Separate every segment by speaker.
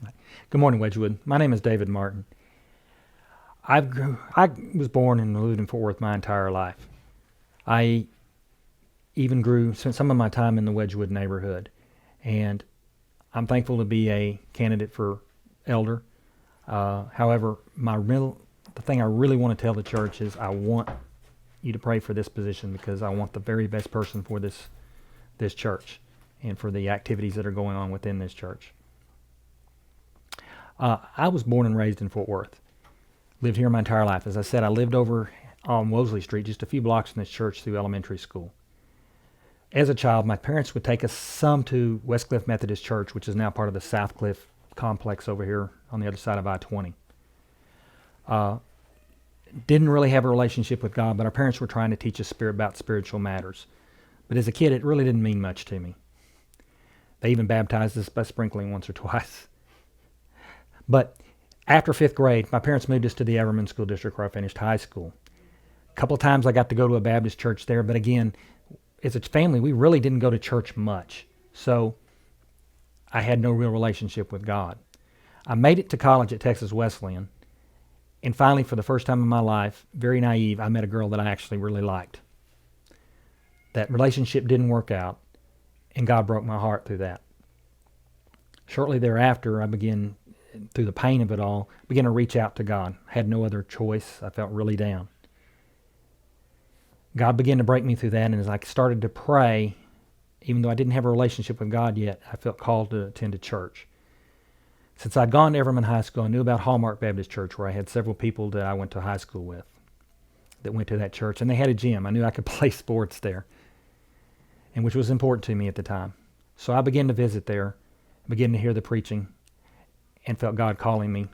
Speaker 1: Good morning, Wedgwood. My name is David Martin. I was born and lived in Fort Worth my entire life. I even grew some of my time in the Wedgwood neighborhood, and I'm thankful to be a candidate for elder. However, the thing I really want to tell the church is I want you to pray for this position because I want the very best person for this church and for the activities that are going on within this church. I was born and raised in Fort Worth. Lived here my entire life. As I said, I lived over on Wosley Street, just a few blocks from this church through elementary school. As a child, my parents would take us some to Westcliff Methodist Church, which is now part of the Southcliff complex over here on the other side of I-20. Didn't really have a relationship with God, but our parents were trying to teach us about spiritual matters. But as a kid, it really didn't mean much to me. They even baptized us by sprinkling once or twice. But after fifth grade, my parents moved us to the Everman School District where I finished high school. A couple of times I got to go to a Baptist church there, but again, as a family, we really didn't go to church much. So I had no real relationship with God. I made it to college at Texas Wesleyan, and finally, for the first time in my life, very naive, I met a girl that I actually really liked. That relationship didn't work out, and God broke my heart through that. Shortly thereafter, through the pain of it all, began to reach out to God. I had no other choice. I felt really down. God began to break me through that, and as I started to pray, even though I didn't have a relationship with God yet, I felt called to attend a church. Since I'd gone to Everman High School, I knew about Hallmark Baptist Church, where I had several people that I went to high school with that went to that church, and they had a gym. I knew I could play sports there, and which was important to me at the time. So I began to visit there, began to hear the preaching, and felt God calling me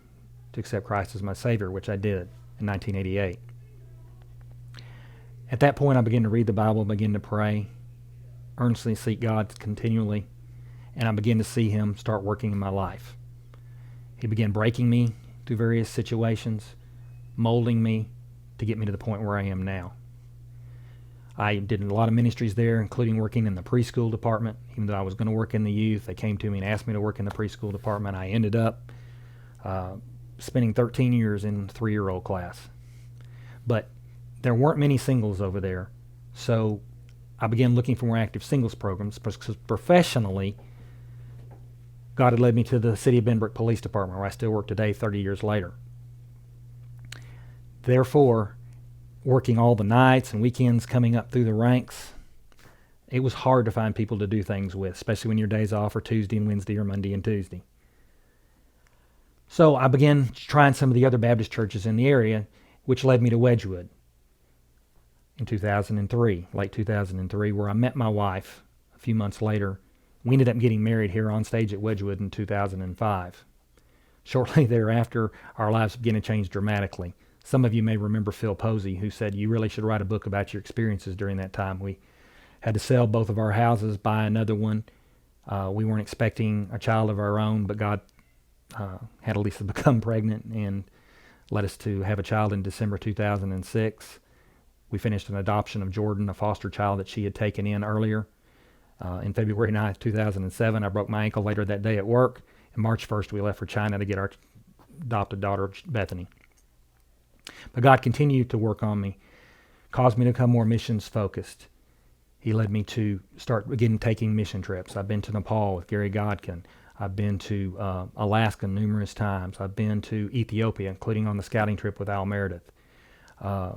Speaker 1: to accept Christ as my Savior, which I did in 1988. At that point, I began to read the Bible, began to pray, earnestly seek God continually, and I began to see Him start working in my life. He began breaking me through various situations, molding me to get me to the point where I am now. I did a lot of ministries there, including working in the preschool department. Even though I was going to work in the youth, they came to me and asked me to work in the preschool department. I ended up spending 13 years in the 3-year-old class. But there weren't many singles over there, so I began looking for more active singles programs because professionally, God had led me to the City of Benbrook Police Department, where I still work today 30 years later. Therefore, working all the nights and weekends coming up through the ranks, it was hard to find people to do things with, especially when your days off are Tuesday and Wednesday or Monday and Tuesday. So I began trying some of the other Baptist churches in the area, which led me to Wedgwood in 2003, late 2003, where I met my wife a few months later. We ended up getting married here on stage at Wedgwood in 2005. Shortly thereafter, our lives began to change dramatically. Some of you may remember Phil Posey, who said, "You really should write a book about your experiences during that time." We had to sell both of our houses, buy another one. We weren't expecting a child of our own, but God had Elisa become pregnant and led us to have a child in December 2006. We finished an adoption of Jordan, a foster child that she had taken in earlier. In February 9th, 2007, I broke my ankle later that day at work. And March 1st, we left for China to get our adopted daughter, Bethany. But God continued to work on me, caused me to become more missions focused. He led me to start again taking mission trips. I've been to Nepal with Gary Godkin. I've been to Alaska numerous times. I've been to Ethiopia, including on the scouting trip with Al Meredith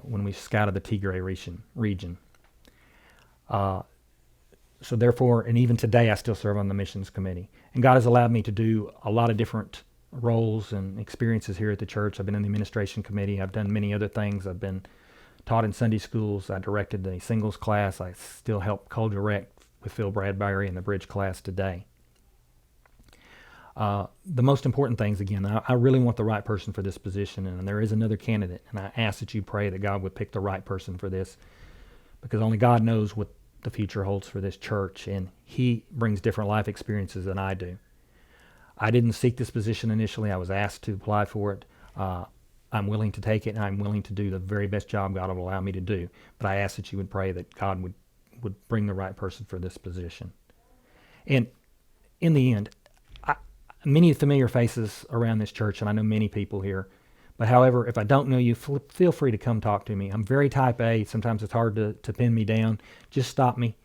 Speaker 1: when we scouted the Tigray region. So therefore, and even today, I still serve on the missions committee. And God has allowed me to do a lot of different roles and experiences here at the church. I've been in the administration committee. I've done many other things. I've been taught in Sunday schools. I directed the singles class. I still help co-direct with Phil Bradbury in the bridge class today. The most important things, again, I really want the right person for this position, and there is another candidate, and I ask that you pray that God would pick the right person for this, because only God knows what the future holds for this church, and He brings different life experiences than I do. I didn't seek this position initially. I was asked to apply for it. I'm willing to take it, and I'm willing to do the very best job God will allow me to do. But I ask that you would pray that God would bring the right person for this position. And in the end, many familiar faces around this church, and I know many people here. But however, if I don't know you, feel free to come talk to me. I'm very type A. Sometimes it's hard to pin me down. Just stop me,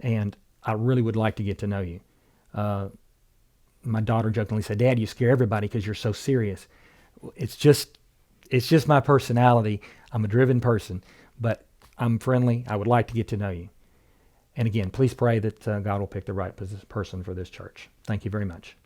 Speaker 1: and I really would like to get to know you. My daughter jokingly said, "Dad, you scare everybody because you're so serious." It's just my personality. I'm a driven person, but I'm friendly. I would like to get to know you. And again, please pray that God will pick the right person for this church. Thank you very much.